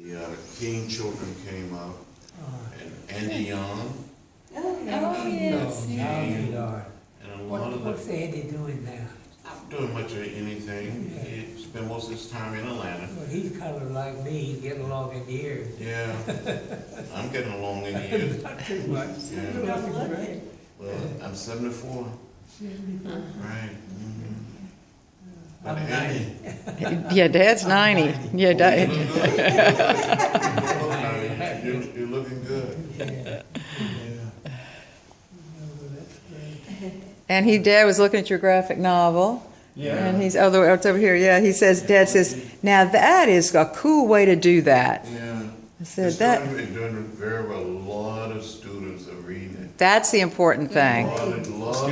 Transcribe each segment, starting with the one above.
The King children came up, and Andy Young, Oh, yes. King, Lord. and a lot of What's the, Andy doing now? not doing much of anything. He spent most of his time in Atlanta. Well, he's kind of like me, he's getting along in years. Yeah, I'm getting along in years. Not too much. Yeah. You're looking great. Well, I'm 74, right? But I'm Andy, 90. Yeah, Dad's 90. Yeah, you Dad. look good. You're looking good. Yeah. Yeah. Well, that's great. And Dad was looking at your graphic novel. Yeah. And it's over here. Yeah, Dad says, now that is a cool way to do that. Yeah. I said It's that. doing very well. A lot of students are reading it. That's the important A thing. lot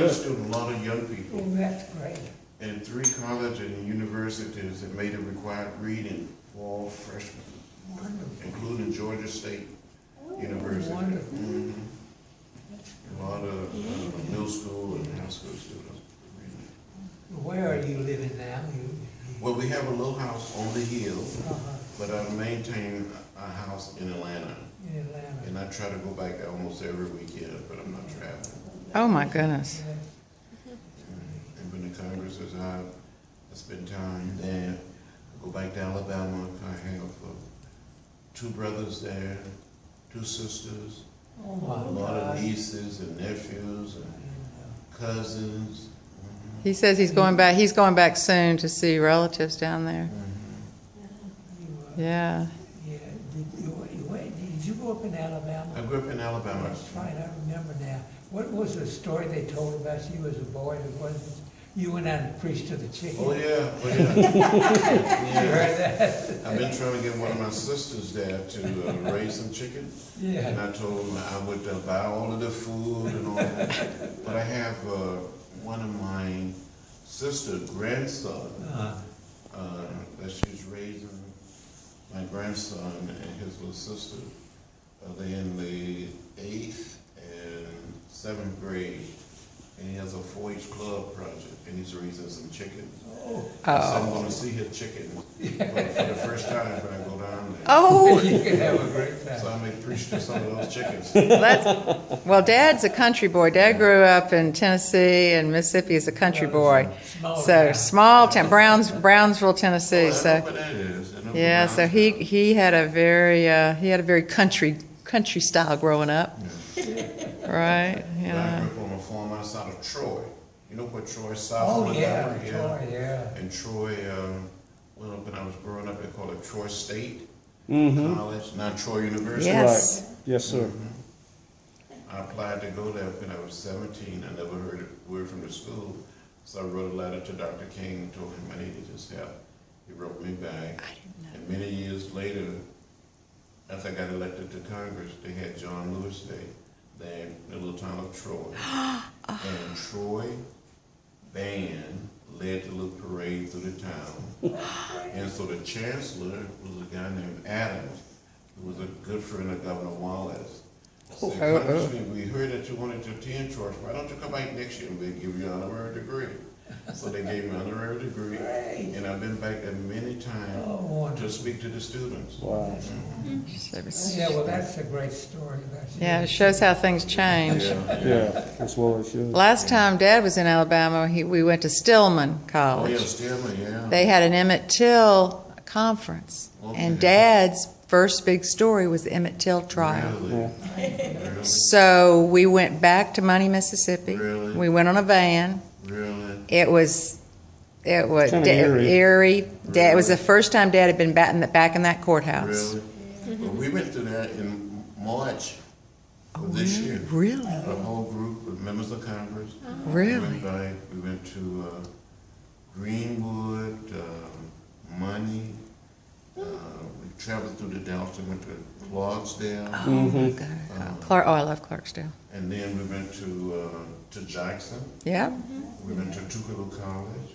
of students, a lot of young Well, people. that's great. And 3 colleges and universities have made it required reading for all freshmen, Wonderful. including Georgia State University. Wonderful. Mhm. A lot of middle school and high school students reading it. Where are you living now? Well, we have a little house on the hill, Uh-huh. but I maintain a house in Atlanta. In Atlanta. And I try to go back there almost every weekend, but I'm not traveling. Oh, my goodness. Yeah. And when the Congress is out, I spend time there. I go back to Alabama. I have 2 brothers there, 2 sisters, Oh, my a lot of God. nieces and nephews and cousins. He says he's going back. He's going back soon to see relatives down there. Yeah. Yeah, did you grow up in Alabama? I grew up in Alabama. That's right, I remember now. What was the story they told about you as a boy that wasn't, you went out and preached to the chickens? Oh, yeah, oh, yeah. You heard that? I've been trying to get one of my sisters there to raise some chicken. And Yeah. I told them I would buy all of the food and all that. But I have one of my sister's grandson that she's raising, my grandson and his little sister. They're in the 8th and 7th grade. And he has a 4-H club project, and he's raising some chickens. So I'm going to see his chickens for the first time when I go down there. Oh, You can have a great So time. I may preach to some of those chickens. well, Dad's a country boy. Dad grew up in Tennessee and Mississippi as a country boy. Small So town. small town, Brownsville, Tennessee. I know So what that is. I know yeah, what so he had a very country style growing up, right? I Yeah. grew up on a farm outside of Troy. You know what Troy, South Oh, Montgomery? yeah, Troy, yeah. And Troy, well, when I was growing up, they called it Troy State Mm-hmm. College, not Troy University. Yes. Right. Yes, sir. I applied to go there when I was 17. I never heard a word from the school. So I wrote a letter to Dr. King and told him I needed his help. He wrote me back. And many years later, after I got elected to Congress, they had John Lewis Day there in the little town of Troy. And Troy band led the little parade through the town. And so the chancellor was a guy named Adams, who was a good friend of Governor Wallace. Said, Congressman, we heard that you wanted to attend church. Why don't you come back next year and we'll give you an honorary degree? So they gave me an honorary degree. Great. And I've been back there many times Oh, to wonderful. speak to the students. Wow. Yeah, well, that's a great story. That's Yeah, it shows how things change. Yeah, that's what it should. Last time Dad was in Alabama, we went to Stillman Oh, College. yeah, Stillman, yeah. They had an Emmett Till conference, and Dad's first big story was the Emmett Till trial. Really? Yeah. Really? So we went back to Money, Mississippi. Really? We went on a van. Really? It was Kinda eerie. eerie. Dad, it was the Really? first time Dad had been back in that courthouse. Really? Well, we went through that in March of this year. Really? A whole group of members of Congress. Really? We went to Greenwood, Money. We traveled through the Delta, went to Clarksdale, Oh my God. Clark. Oh, I love Clarksdale. and then we went to Jackson. Yeah. We went to Tougaloo College.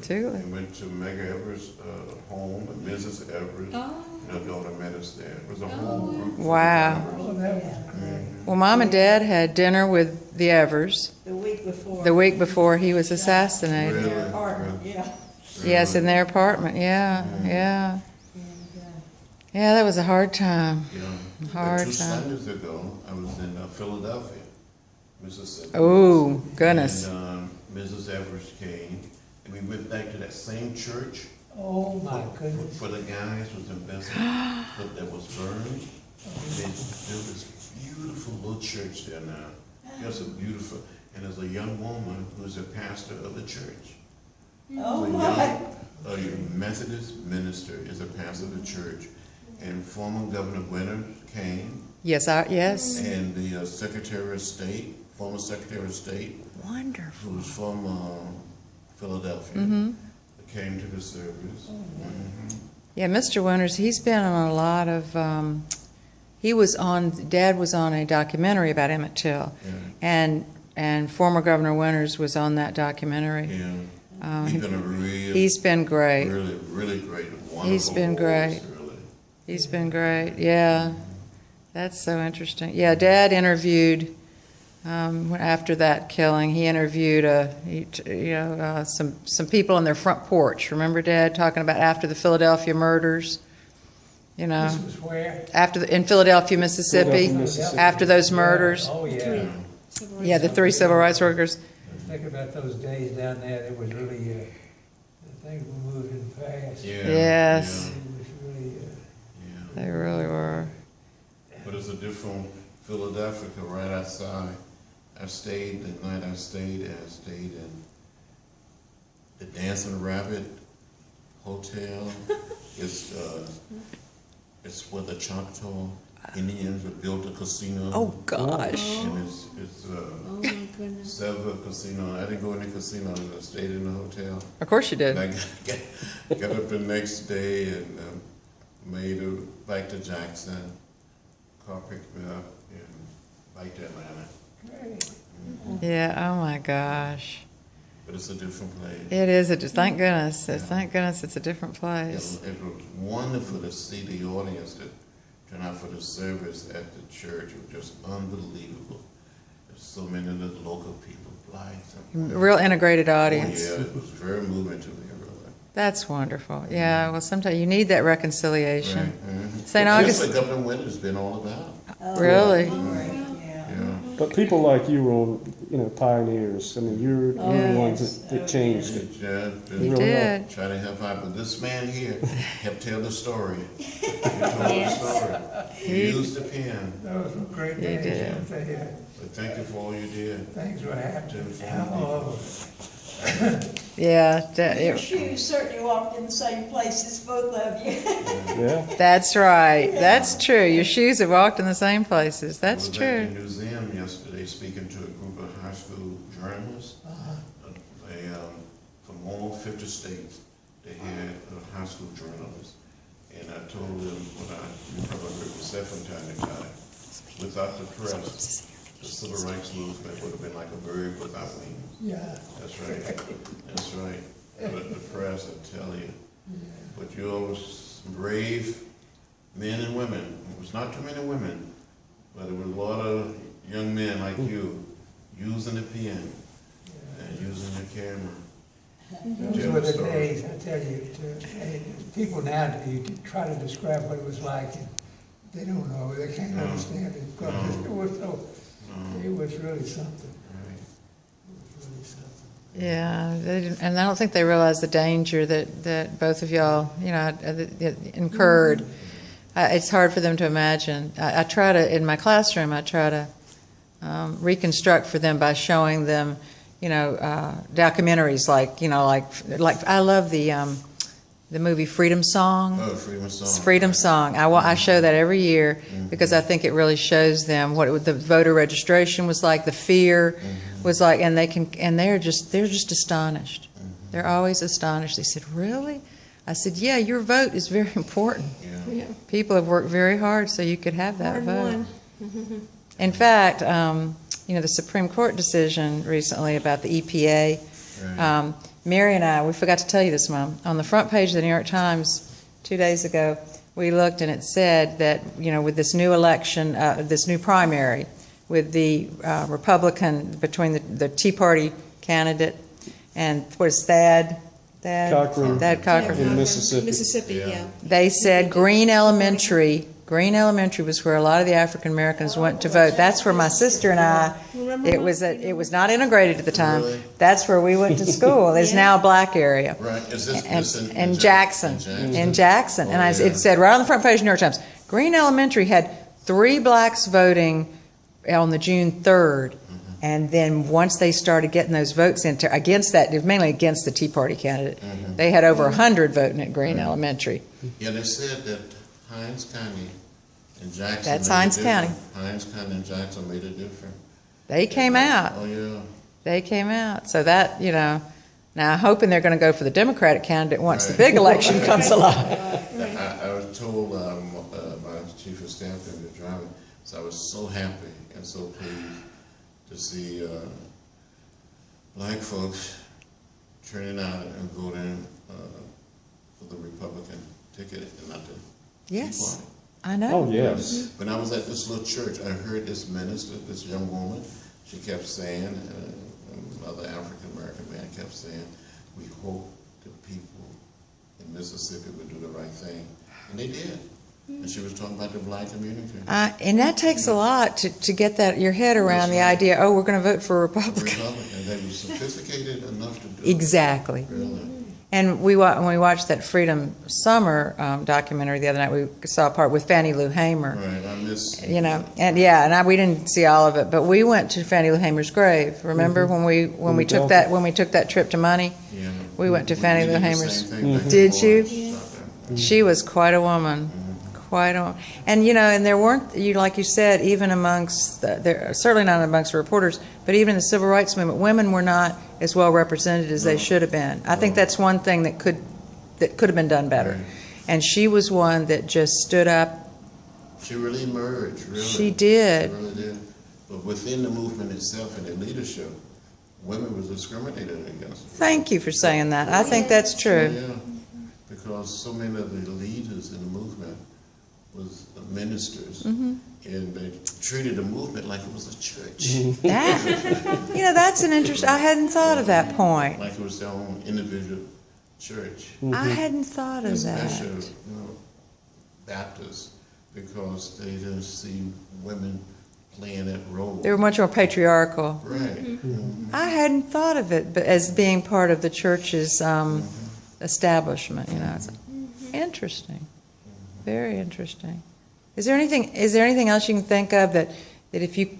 Too. We went to Mega Everett's home, and Mrs. Everett. Her daughter met us there. It was a whole group. Wow. Oh, that was great. Well, Mom and Dad had dinner with the Evers The week before. the week before he was assassinated. Really? Their apartment, Really? yeah. Yes, in their apartment. Yeah, yeah. And, Yeah, that was a hard time. Yeah. Hard But 2 time. Sundays ago, I was in Philadelphia, Mississippi. Oh, goodness. And Mrs. Evers came, and we went back to that same church. Oh, my goodness. For the guys was embezzled, but that was burned. They built this beautiful little church there now. Just a beautiful, and there's a young woman who's a pastor of the church. Oh, So my. a Methodist minister is a pastor of the church, and former Governor Winters came, Yes, yes. and the Secretary of State, former Secretary of State, Wonderful. who was from Philadelphia, Mm-hmm. came to the service. Mhm. Yeah, Mr. Winters, he's been on a lot of, Dad was on a documentary about Emmett Till, Yeah. and former Governor Winters was on that documentary. Yeah. He's been a real, He's been great. really, really great, wonderful. He's been great. voice, really. He's been great, yeah. That's so interesting. Yeah, Dad interviewed, after that killing, he interviewed, some people on their front porch. Remember Dad talking about after the Philadelphia murders? You know, This was where? in Philadelphia, Mississippi, Philadelphia, Mississippi. after those murders. Oh, yeah. Yeah, the 3 civil rights workers. Think about those days down there, it was really, things were moving fast. Yeah. Yes. It was really, Yeah. They really were. But it's a different Philadelphia, right outside. I stayed the night I stayed in the Dancing Rabbit Hotel. It's where the Choctaw Indians have built a casino. Oh, gosh. And it's Oh, my goodness. Sever Casino. I didn't go in the casino. I stayed in the hotel. Of course you did. And I got up the next day and made it back to Jackson. Car picked me up and back to Atlanta. great. Yeah, oh my gosh. But it's a different place. It is, thank goodness. Thank goodness it's a different place. It was wonderful to see the audience that turned out for the service at the church. It was just unbelievable. There's so many of the local people, blacks. And Real integrated oh, audience. yeah, it was very moving to me, really. That's wonderful. Yeah, well, sometimes you need that reconciliation. Right. Mhm. St. Well, August- That's what Governor Winter's been all about. Oh, Really? right, yeah. Yeah. But people like you were, pioneers. I mean, you're Oh, the ones yes. that changed it. Yeah, He really did. try to help out, but this man here helped tell the story. He told the story. He used the pen. Those were great He days. did. I'll tell you. But thank you for all you did. Things were happening all over. Yeah, Your shoes certainly walked in the same places, both of you. Yeah. that's right. That's true. Your shoes have walked in the same places. That's I was at true. the museum yesterday speaking to a group of high school journalists. They, from all 50 states, they had high school journalists. And I told them what you probably heard me say from time to time. Without the press, the civil rights movement would have been like a bird without wings. Yeah. That's right. That's right. But the press, I tell you. But you always brave men and women. It was not too many women, but it was a lot of young men like you using the pen and using the camera. Those Tell were the the story. days, I tell you. People now, you try to describe what it was like, and they don't know, they can't No. understand it, because No. it was so, No, it was really something. right. It was really something. Yeah, they didn't, and I don't think they realized the danger that both of y'all, incurred. It's hard for them to imagine. I try to, in my classroom, I try to reconstruct for them by showing them, documentaries like I love the movie Freedom Song. Oh, Freedom Song. It's Freedom Song. I show that every year because I think it really shows them what the voter registration was like, the fear was like, and they're just astonished. They're always astonished. They said, "Really?" I said, "Yeah, your vote is very important. Yeah. People have worked very hard so you could have that vote." Hard-won. In fact, the Supreme Court decision recently about the EPA. Right. Mary and I, we forgot to tell you this, Mom. On the front page of the New York Times 2 days ago, we looked and it said that, with this new election, this new primary, with the Republican, between the Tea Party candidate and what is Thad Cochran. Dad Cochran. In Mississippi. Mississippi, Yeah. yeah. They said Green Elementary was where a lot of the African Americans went to vote. That's where my sister and I, it was not integrated at the time. Really? That's where we went to school. It's now a black area. Right, is this, And, this in Jackson. In Jackson. And it said right on the front page of the New York Times, Green Elementary had 3 blacks voting on the June 3rd. And then once they started getting those votes into against that, mainly against the Tea Party candidate, they had over 100 voting at Green Elementary. Yeah, they said that Hines County and Jackson. That's made it Hines different. County. Hines County and Jackson made it different. They came out. Oh, yeah. They came out. So that, now I'm hoping they're going to go for the Democratic candidate once the Right. big election comes along. I was told my chief of staff in the driving, so I was so happy and so pleased to see black folks turning out and voting for the Republican ticket and not the Tea Yes, Party. I know. Oh, yes. When I was at this little church, I heard this minister, this young woman, she kept saying, another African-American man kept saying, we hope the people in Mississippi would do the right thing. And they did. And she was talking about the black community. And that takes a lot to get your head around the idea, oh, we're going to vote for a Republican. Republican. They were sophisticated enough to do Exactly. it. Really. And when we watched that Freedom Summer documentary the other night, we saw a part with Fannie Lou Hamer. Right, I miss. We didn't see all of it, but we went to Fannie Lou Hamer's grave. Remember when we took that trip to Money? Yeah. We went to Fannie Lou did the Hamer's. same thing back Did and you? forth. She was quite a woman. Quite a, and and there weren't, like you said, even amongst certainly not amongst the reporters, but even in the civil rights movement, women were not as well represented as they should have been. I think that's one thing that could have been done better. Right. And she was one that just stood up. She really emerged, really. She did. She really did. But within the movement itself and the leadership, women were discriminated against. Thank you for saying that. I think that's true. Yeah, because so many of the leaders in the movement was ministers, and they treated the movement like it was a church. That's an interest. I hadn't thought of that point. Like it was their own individual church. I hadn't thought of Especially, that. Baptists, because they didn't see women playing that role. They were much more patriarchal. Right. I hadn't thought of it as being part of the church's establishment. It's interesting, very interesting. Is there anything else you can think of that if you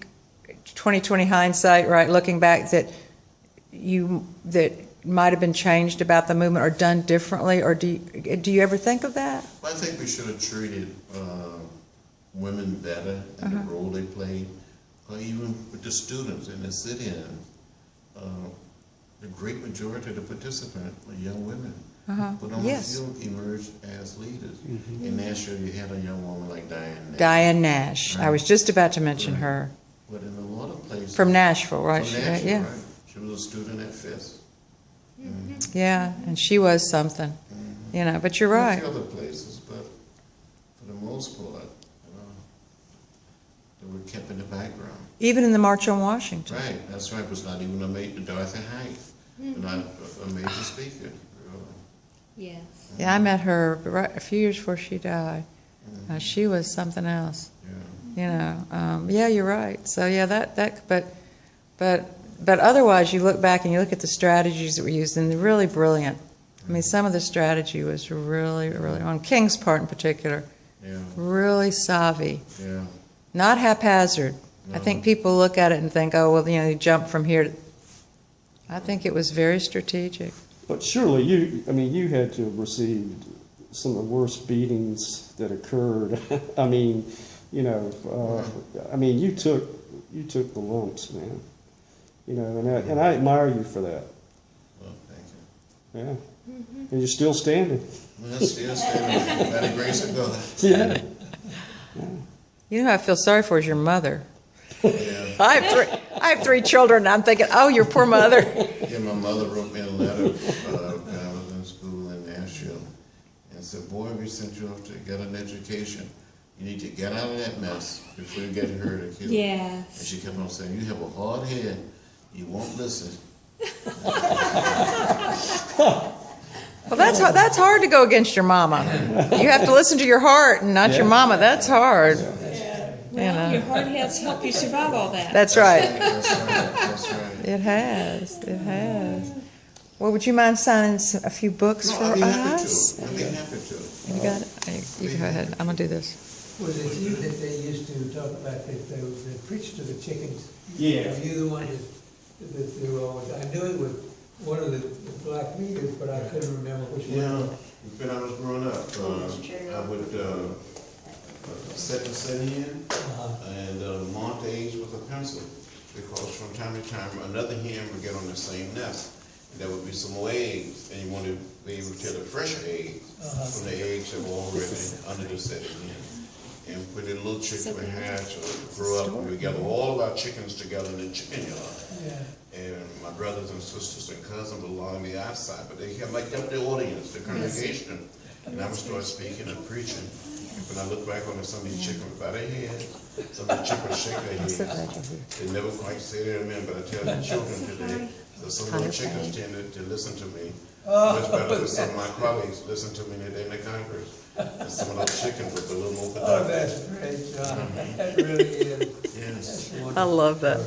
20/20 hindsight, right, looking back, that might have been changed about the movement or done differently, or do you ever think of that? Well, I think we should have treated women better in the role they played, or even with the students in the sit-in. The great majority of the participants were young women. But on the field emerged as leaders. In Nashville, you had a young woman like Diane Nash. Diane Nash. Right. I was just about to mention her. But in a lot of places. From Nashville, right? From Nashville, Yeah. right. She was a student at Fisk. Yeah, and she was something. But you're And right. a few other places, but for the most part, they were kept in the background. Even in the March on Washington. Right, that's right. It was not even Dorothy Height, not a major speaker. Yes. Yeah, I met her a few years before she died. She was something else. Yeah. You're right. So but otherwise, you look back and you look at the strategies that were used, and they're really brilliant. I mean, some of the strategy was really, really, on King's part in particular, really savvy, not haphazard. No. I think people look at it and think, oh, well, you jump from here to... I think it was very strategic. But surely you had to have received some of the worst beatings that occurred. You took the lumps, man. And I admire you for that. Well, thank you. Yeah. And you're still standing. Well, still standing by the grace of God. Yeah. You know who I feel sorry for is your mother. Yeah. I have 3 children, and I'm thinking, oh, your poor mother. Yeah, my mother wrote me a letter when I was in school in Nashville and said, boy, we sent you off to get an education. You need to get out of that mess before you get hurt or killed. Yes. And she kept on saying, you have a hard head. You won't listen. Well, that's hard to go against your mama. You have to listen to your heart and not your mama. That's hard. Well, your heart has helped you survive all that. That's right. That's right, that's right. It has. It has. Well, would you mind signing a few books No, for I'd be happy us? to, I'd be happy to. You got it? You go ahead. I'm going to do this. Was it you that they used to talk about that they preached to the chickens? Yeah. Were you the one that they were always, I knew it was one of the black leaders, but I couldn't remember which one. Yeah, when I was growing up, I would set the setting in and mark the eggs with a pencil, because from time to time, another hen would get on the same nest. And there would be some more eggs, and you want to be able to tell the fresh eggs from the eggs that were already under the setting hen. And when the little chicken would hatch or grow up, we would gather all of our chickens together in the chicken yard. Yeah. And my brothers and sisters and cousins would lie on the outside, but they had like up the audience, the congregation. And I would start speaking and preaching. And when I look back on some of these chickens bow their heads, some of the chickens shake their heads. They never quite say their amen, but I tell the children today, that some of the chickens tend to listen to me. Much better than some of my colleagues listen to me in the Congress. And some of those chickens with a little more Oh, productive. that's great, John. That really is. Yes. That's I wonderful. love that.